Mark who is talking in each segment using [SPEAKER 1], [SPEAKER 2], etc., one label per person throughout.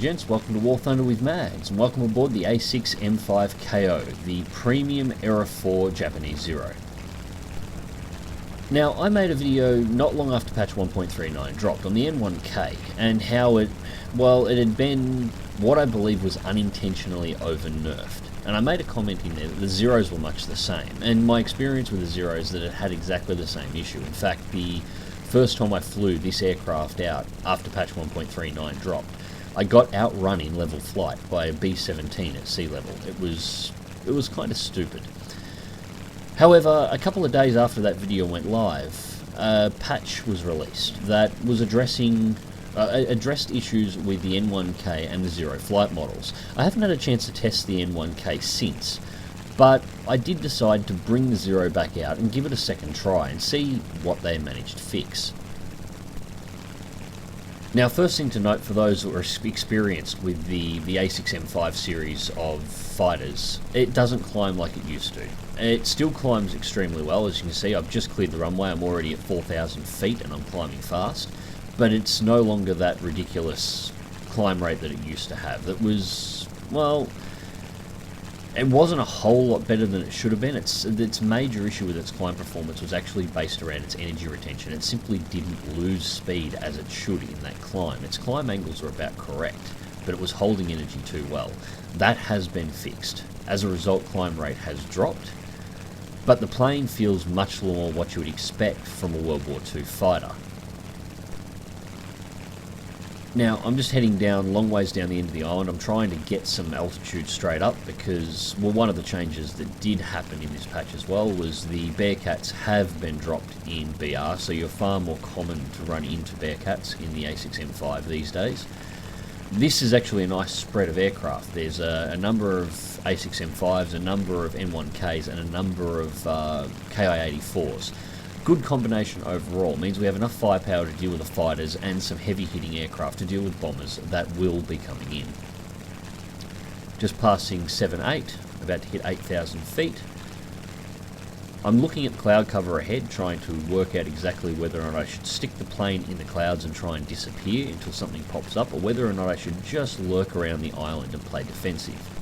[SPEAKER 1] and gents, welcome to War Thunder with Mags, and welcome aboard the A6M5 Ko, the premium Era 4 Japanese Zero. Now, I made a video not long after patch 1.39 dropped on the N1K, and how it had been what I believe was unintentionally over-nerfed. And I made a comment in there that the Zeros were much the same, and my experience with the Zeros that it had exactly the same issue. In fact, the first time I flew this aircraft out after patch 1.39 dropped, I got outrun in level flight by a B-17 at sea level. It was kind of stupid. However, a couple of days after that video went live, a patch was released that was addressed issues with the N1K and the Zero flight models. I haven't had a chance to test the N1K since, but I did decide to bring the Zero back out and give it a second try and see what they managed to fix. Now, first thing to note for those who are experienced with the A6M5 series of fighters, it doesn't climb like it used to. It still climbs extremely well. As you can see, I've just cleared the runway. I'm already at 4,000 feet and I'm climbing fast, but it's no longer that ridiculous climb rate that it used to have. That was, well, it wasn't a whole lot better than it should have been. Its major issue with its climb performance was actually based around its energy retention. It simply didn't lose speed as it should in that climb. Its climb angles were about correct, but it was holding energy too well. That has been fixed. As a result, climb rate has dropped, but the plane feels much more what you would expect from a World War II fighter. Now, I'm just heading down, long ways down the end of the island. I'm trying to get some altitude straight up because, well, one of the changes that did happen in this patch as well was the Bearcats have been dropped in BR, so you're far more common to run into Bearcats in the A6M5 these days. This is actually a nice spread of aircraft. There's a number of A6M5s, a number of N1Ks, and a number of Ki-84s. Good combination overall means we have enough firepower to deal with the fighters and some heavy hitting aircraft to deal with bombers that will be coming in. Just passing 7-8, about to hit 8,000 feet. I'm looking at cloud cover ahead, trying to work out exactly whether or not I should stick the plane in the clouds and try and disappear until something pops up, or whether or not I should just lurk around the island and play defensive.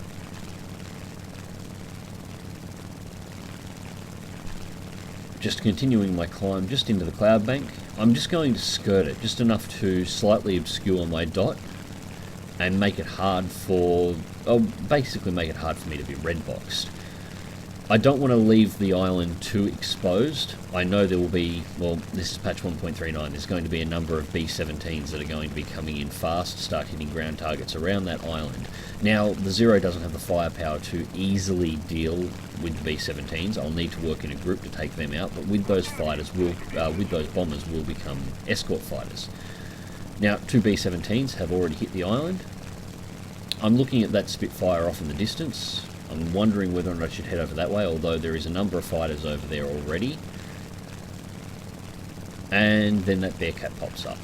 [SPEAKER 1] Just continuing my climb just into the cloud bank. I'm just going to skirt it, just enough to slightly obscure my dot and make it hard for, basically make it hard for me to be red boxed. I don't want to leave the island too exposed. I know there will be, well, this is patch 1.39, there's going to be a number of B-17s that are going to be coming in fast, start hitting ground targets around that island. Now, the Zero doesn't have the firepower to easily deal with the B-17s. I'll need to work in a group to take them out, but with those fighters, with those bombers, will become escort fighters. Now, two B-17s have already hit the island. I'm looking at that Spitfire off in the distance. I'm wondering whether or not I should head over that way, although there is a number of fighters over there already. And then that Bearcat pops up.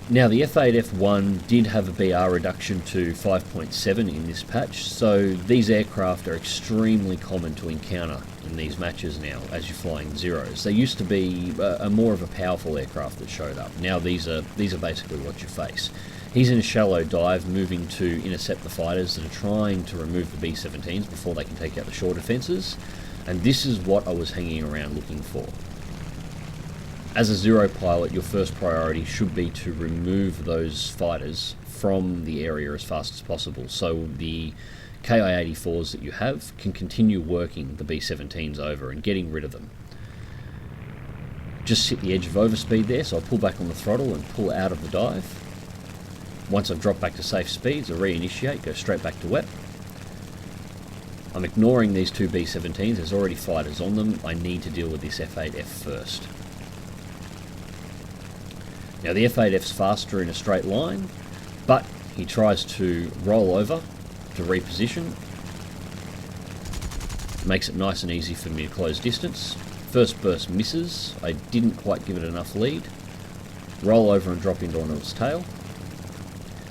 [SPEAKER 1] Now, the F8F1 did have a BR reduction to 5.7 in this patch, so these aircraft are extremely common to encounter in these matches now as you're flying Zeros. They used to be a more of a powerful aircraft that showed up. Now these are basically what you face. He's in a shallow dive, moving to intercept the fighters that are trying to remove the B-17s before they can take out the shore defences, and this is what I was hanging around looking for. As a Zero pilot, your first priority should be to remove those fighters from the area as fast as possible, so the Ki-84s that you have can continue working the B-17s over and getting rid of them. Just hit the edge of overspeed there, so I'll pull back on the throttle and pull out of the dive. Once I've dropped back to safe speeds, I reinitiate, go straight back to wet. I'm ignoring these two B-17s, there's already fighters on them. I need to deal with this F8F first. Now the F8F's faster in a straight line, but he tries to roll over to reposition. Makes it nice and easy for me to close distance. First burst misses, I didn't quite give it enough lead. Roll over and drop into on its tail.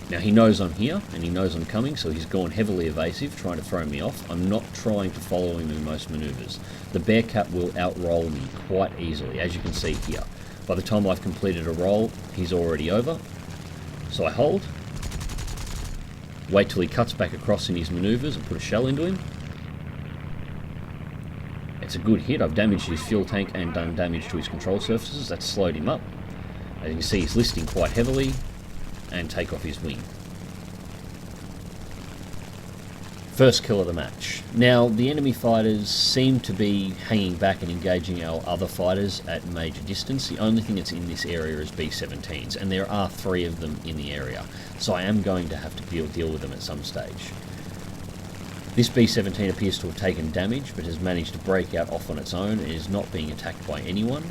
[SPEAKER 1] Now he knows I'm here, and he knows I'm coming, so he's gone heavily evasive, trying to throw me off. I'm not trying to follow him in most manoeuvres. The Bearcat will outroll me quite easily, as you can see here. By the time I've completed a roll, he's already over. So I hold, Wait till he cuts back across in his manoeuvres and put a shell into him. It's a good hit. I've damaged his fuel tank and done damage to his control surfaces. That's slowed him up. As you can see, he's listing quite heavily, and take off his wing. First kill of the match. Now, the enemy fighters seem to be hanging back and engaging our other fighters at major distance. The only thing that's in this area is B-17s, and there are 3 of them in the area, so I am going to have to deal with them at some stage. This B-17 appears to have taken damage, but has managed to break out off on its own and is not being attacked by anyone.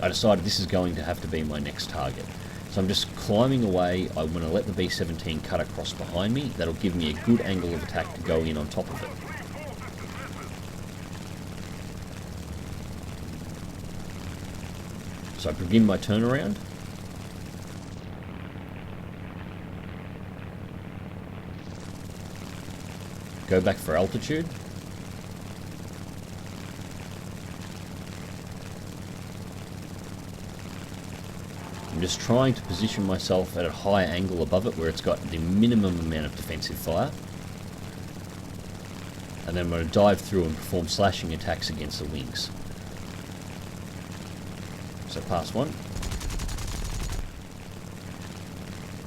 [SPEAKER 1] I decided this is going to have to be my next target. So I'm just climbing away. I'm going to let the B-17 cut across behind me. That'll give me a good angle of attack to go in on top of it. So I begin my turnaround. Go back for altitude. I'm just trying to position myself at a high angle above it where it's got the minimum amount of defensive fire. And then I'm going to dive through and perform slashing attacks against the wings. So pass one.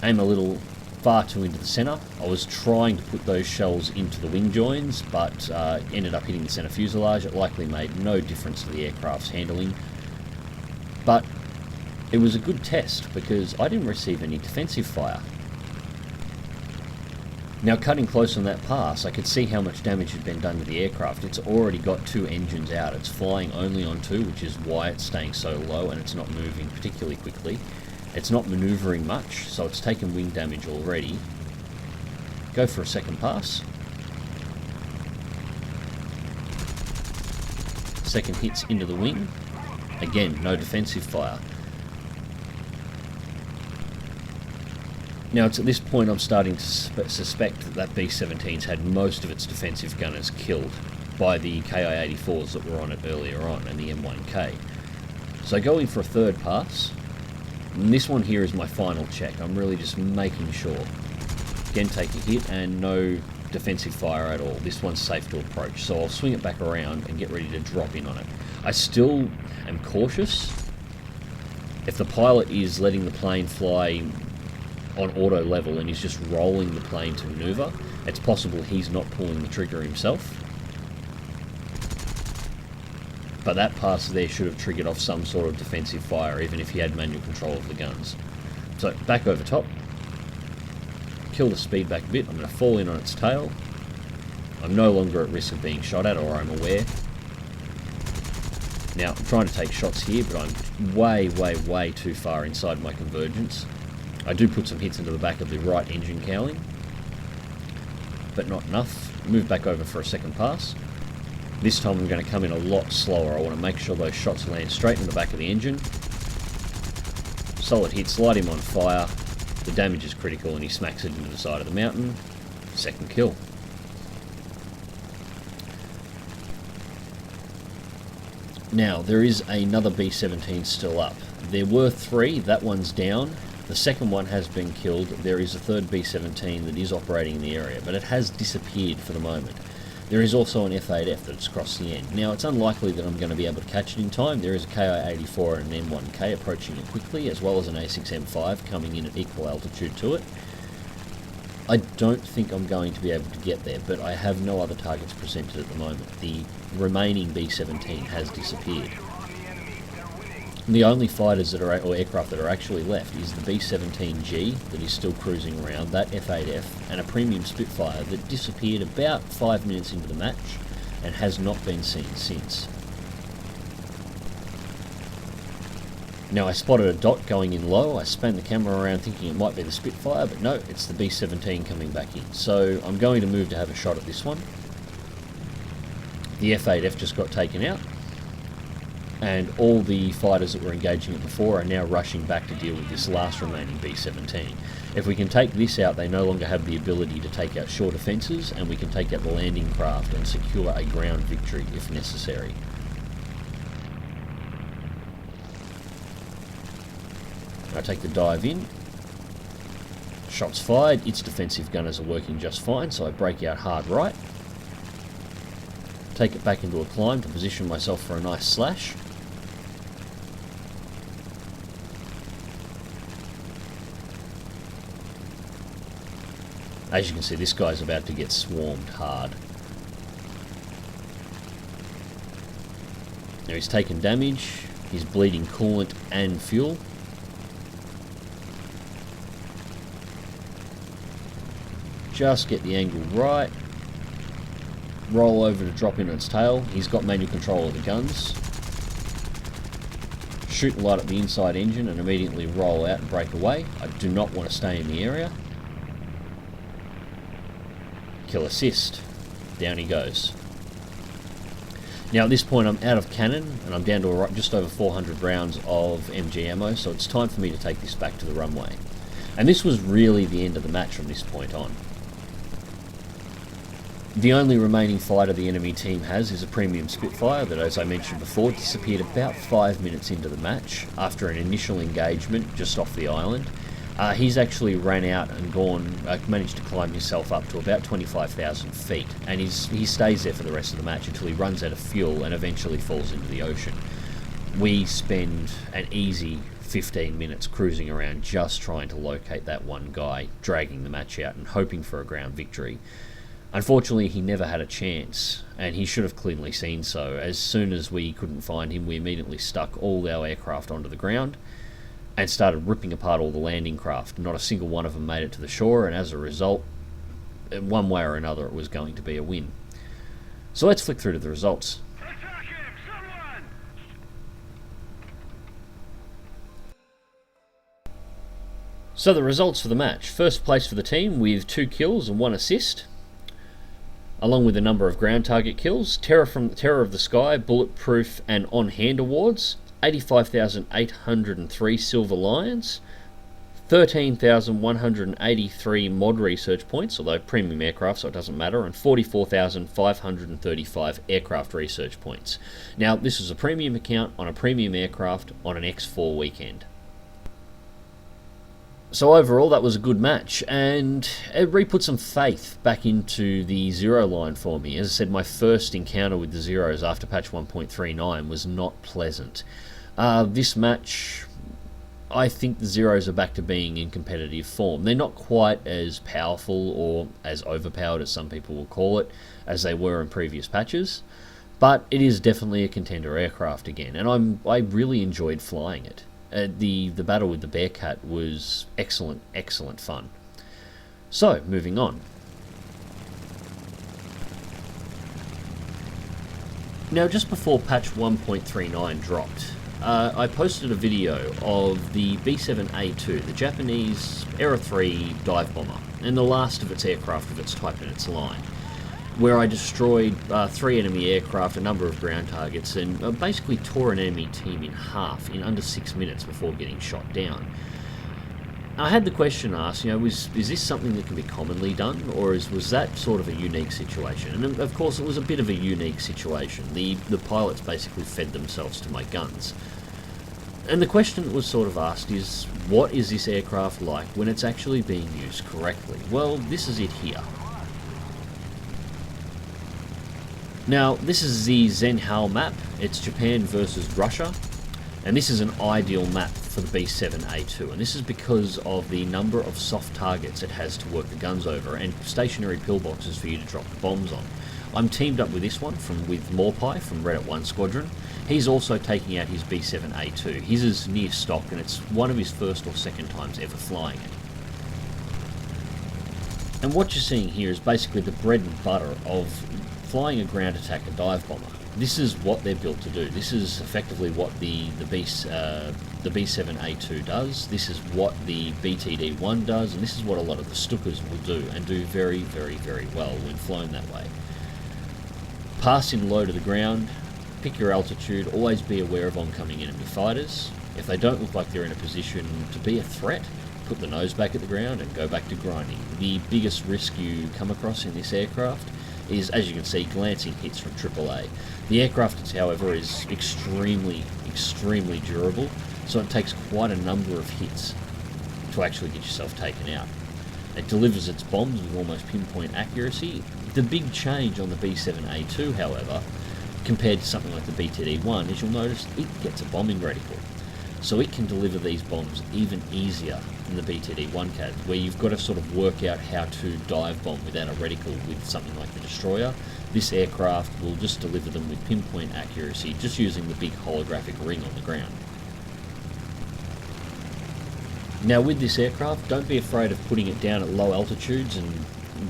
[SPEAKER 1] Aim a little far too into the centre. I was trying to put those shells into the wing joins, but ended up hitting the centre fuselage. It likely made no difference to the aircraft's handling. But it was a good test because I didn't receive any defensive fire. Now, cutting close on that pass, I could see how much damage had been done to the aircraft. It's already got 2 engines out. It's flying only on 2, which is why it's staying so low and it's not moving particularly quickly. It's not manoeuvring much, so it's taken wing damage already. Go for a second pass. Second hits into the wing. Again, no defensive fire. Now, it's at this point I'm starting to suspect that B-17's had most of its defensive gunners killed by the Ki-84s that were on it earlier on, and the M1K. So going for a third pass, and this one here is my final check. I'm really just making sure. Again, take a hit and no defensive fire at all. This one's safe to approach, so I'll swing it back around and get ready to drop in on it. I still am cautious. If the pilot is letting the plane fly on auto level and he's just rolling the plane to maneuver, it's possible he's not pulling the trigger himself. But that pass there should have triggered off some sort of defensive fire, even if he had manual control of the guns. So back over top, kill the speed back a bit. I'm going to fall in on its tail. I'm no longer at risk of being shot at, or I'm aware. Now, I'm trying to take shots here, but I'm way too far inside my convergence. I do put some hits into the back of the right engine cowling, but not enough. Move back over for a second pass. This time I'm going to come in a lot slower. I want to make sure those shots land straight in the back of the engine. Solid hits, light him on fire. The damage is critical and he smacks it into the side of the mountain. Second kill. Now, there is another B-17 still up. There were 3, that one's down. The second one has been killed. There is a third B-17 that is operating in the area, but it has disappeared for the moment. There is also an F8F that's crossed the end. Now, it's unlikely that I'm going to be able to catch it in time. There is a Ki-84 and an M1K approaching it quickly, as well as an A6M5 coming in at equal altitude to it. I don't think I'm going to be able to get there, but I have no other targets presented at the moment. The remaining B-17 has disappeared. The only fighters that are, or aircraft that are actually left, is the B-17G that is still cruising around, that F8F, and a premium Spitfire that disappeared about 5 minutes into the match and has not been seen since. Now, I spotted a dot going in low. I span the camera around thinking it might be the Spitfire, but no, it's the B-17 coming back in. So I'm going to move to have a shot at this one. The F8F just got taken out, and all the fighters that were engaging it before are now rushing back to deal with this last remaining B-17. If we can take this out, they no longer have the ability to take out shore defences, and we can take out the landing craft and secure a ground victory if necessary. I take the dive in, Shots fired, its defensive gunners are working just fine, so I break out hard right. Take it back into a climb to position myself for a nice slash. As you can see, this guy's about to get swarmed hard. Now he's taken damage, he's bleeding coolant and fuel. Just get the angle right. Roll over to drop in on its tail. He's got manual control of the guns. Shoot the light at the inside engine and immediately roll out and break away. I do not want to stay in the area. Kill assist. Down he goes. Now at this point I'm out of cannon and I'm down to just over 400 rounds of MG ammo, so it's time for me to take this back to the runway. And this was really the end of the match from this point on. The only remaining fighter the enemy team has is a premium Spitfire that, as I mentioned before, disappeared about 5 minutes into the match after an initial engagement just off the island. He's actually ran out and managed to climb himself up to about 25,000 feet, and he stays there for the rest of the match until he runs out of fuel and eventually falls into the ocean. We spend an easy 15 minutes cruising around just trying to locate that one guy, dragging the match out and hoping for a ground victory. Unfortunately, he never had a chance, and he should have clearly seen so. As soon as we couldn't find him, we immediately stuck all our aircraft onto the ground and started ripping apart all the landing craft. Not a single one of them made it to the shore, and as a result, in one way or another, it was going to be a win. So let's flick through to the results. So the results for the match. First place for the team with 2 kills and 1 assist. Along with a number of ground target kills, Terror of the Sky, Bulletproof and On-Hand awards, 85,803 Silver Lions, 13,183 mod research points, although premium aircraft so it doesn't matter, and 44,535 aircraft research points. Now this was a premium account on a premium aircraft on an X4 weekend. So overall, that was a good match, and it re-put some faith back into the Zero line for me. As I said, my first encounter with the Zeros after patch 1.39 was not pleasant. This match, I think the Zeros are back to being in competitive form. They're not quite as powerful or as overpowered as some people will call it, as they were in previous patches, but it is definitely a contender aircraft again, and I really enjoyed flying it. The battle with the Bearcat was excellent fun. So, moving on. Now, just before patch 1.39 dropped, I posted a video of the B7A2, the Japanese Era 3 dive bomber, and the last of its aircraft of its type in its line, where I destroyed 3 enemy aircraft, a number of ground targets, and basically tore an enemy team in half in under 6 minutes before getting shot down. I had the question asked, is this something that can be commonly done, or was that sort of a unique situation? And of course it was a bit of a unique situation. The pilots basically fed themselves to my guns. And the question that was sort of asked is, what is this aircraft like when it's actually being used correctly? Well, this is it here. Now, this is the Zenhal map. It's Japan versus Russia, and this is an ideal map for the B7A2, and this is because of the number of soft targets it has to work the guns over, and stationary pillboxes for you to drop the bombs on. I'm teamed up with this one with Morpai from Reddit 1 Squadron. He's also taking out his B7A2. His is near stock, and it's one of his first or second times ever flying it. And what you're seeing here is basically the bread and butter of flying a ground attack, a dive bomber. This is what they're built to do. This is effectively what the B7A2 does. This is what the BTD-1 does, and this is what a lot of the Stukas will do, and do very well when flown that way. Pass in low to the ground, pick your altitude, always be aware of oncoming enemy fighters. If they don't look like they're in a position to be a threat, put the nose back at the ground and go back to grinding. The biggest risk you come across in this aircraft is, as you can see, glancing hits from AAA. The aircraft, however, is extremely durable, so it takes quite a number of hits to actually get yourself taken out. It delivers its bombs with almost pinpoint accuracy. The big change on the B7A2, however, compared to something like the BTD-1, is you'll notice it gets a bombing reticle. So it can deliver these bombs even easier than the BTD-1 CAD, where you've got to sort of work out how to dive bomb without a reticle with something like the Destroyer. This aircraft will just deliver them with pinpoint accuracy, just using the big holographic ring on the ground. Now with this aircraft, don't be afraid of putting it down at low altitudes and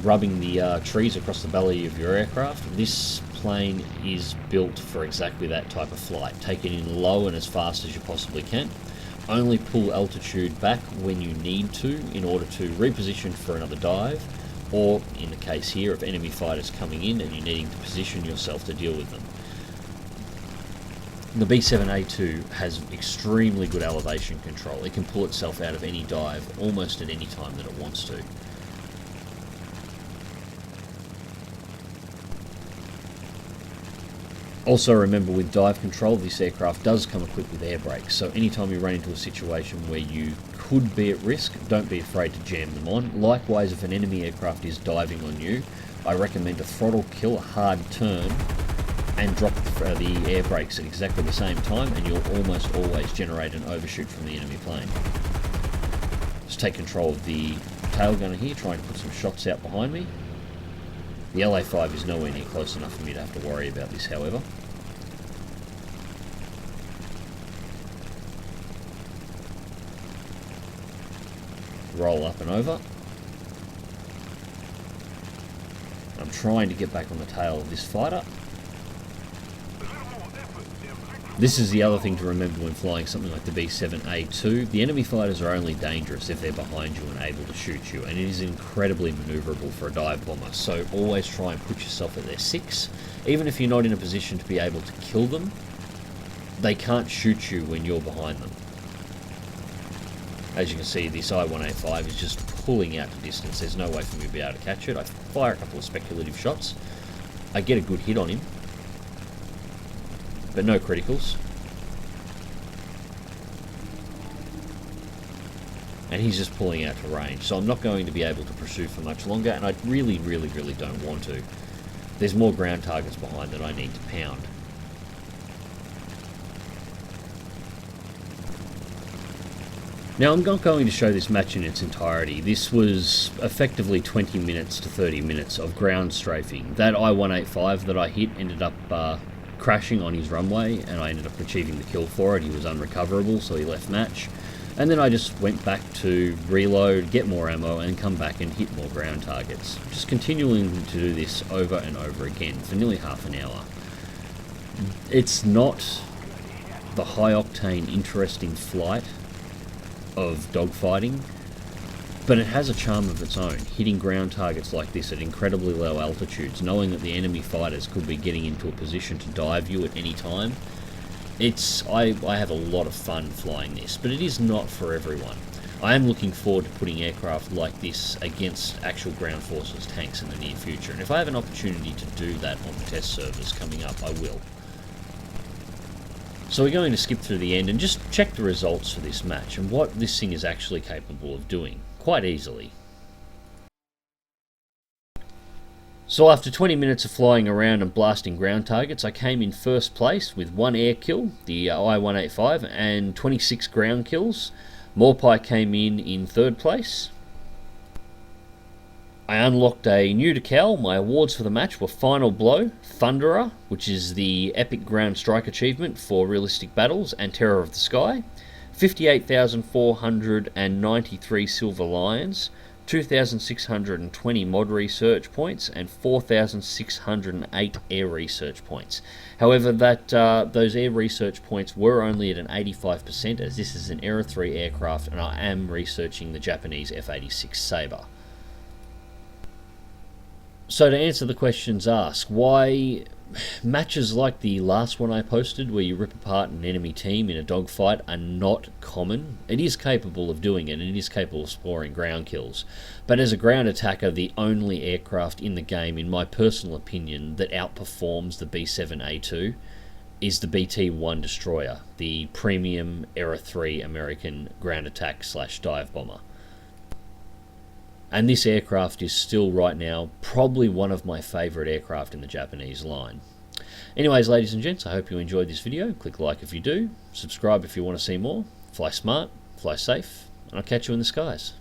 [SPEAKER 1] rubbing the trees across the belly of your aircraft. This plane is built for exactly that type of flight. Take it in low and as fast as you possibly can. Only pull altitude back when you need to in order to reposition for another dive, or in the case here, if enemy fighters coming in and you're needing to position yourself to deal with them. The B7A2 has extremely good elevation control. It can pull itself out of any dive almost at any time that it wants to. Also remember, with dive control, this aircraft does come equipped with air brakes, so anytime you run into a situation where you could be at risk, don't be afraid to jam them on. Likewise, if an enemy aircraft is diving on you, I recommend a throttle kill, a hard turn, and drop the air brakes at exactly the same time, and you'll almost always generate an overshoot from the enemy plane. Just take control of the tail gunner here, trying to put some shots out behind me. The LA5 is nowhere near close enough for me to have to worry about this, however. Roll up and over. I'm trying to get back on the tail of this fighter. This is the other thing to remember when flying something like the B7A2. The enemy fighters are only dangerous if they're behind you and able to shoot you, and it is incredibly manoeuvrable for a dive bomber, so always try and put yourself at their 6. Even if you're not in a position to be able to kill them, they can't shoot you when you're behind them. As you can see, this I-185 is just pulling out to distance. There's no way for me to be able to catch it. I fire a couple of speculative shots. I get a good hit on him, but no criticals. And he's just pulling out to range, so I'm not going to be able to pursue for much longer, and I really don't want to. There's more ground targets behind that I need to pound. Now, I'm not going to show this match in its entirety. This was effectively 20 minutes to 30 minutes of ground strafing. That I-185 that I hit ended up crashing on his runway, and I ended up achieving the kill for it. He was unrecoverable, so he left match. And then I just went back to reload, get more ammo, and come back and hit more ground targets. Just continuing to do this over and over again for nearly half an hour. It's not the high-octane, interesting flight of dogfighting, but it has a charm of its own, hitting ground targets like this at incredibly low altitudes, knowing that the enemy fighters could be getting into a position to dive you at any time. I have a lot of fun flying this, but it is not for everyone. I am looking forward to putting aircraft like this against actual ground forces tanks in the near future, and if I have an opportunity to do that on the test servers coming up, I will. So we're going to skip through the end and just check the results for this match and what this thing is actually capable of doing, quite easily. So after 20 minutes of flying around and blasting ground targets, I came in first place with 1 air kill, the I-185, and 26 ground kills. Morpie came in third place. I unlocked a new decal. My awards for the match were Final Blow, Thunderer, which is the epic ground strike achievement for realistic battles, and Terror of the Sky, 58,493 Silver Lions, 2,620 mod research points, and 4,608 air research points. However, those air research points were only at an 85%, as this is an Era 3 aircraft and I am researching the Japanese F-86 Sabre. So to answer the questions asked, why matches like the last one I posted where you rip apart an enemy team in a dogfight are not common. It is capable of doing it, and it is capable of scoring ground kills. But as a ground attacker, the only aircraft in the game, in my personal opinion, that outperforms the B7A2 is the BT-1 Destroyer, the premium Era 3 American ground attack / dive bomber. And this aircraft is still right now probably one of my favourite aircraft in the Japanese line. Anyways, ladies and gents, I hope you enjoyed this video. Click like if you do, subscribe if you want to see more. Fly smart, fly safe, and I'll catch you in the skies.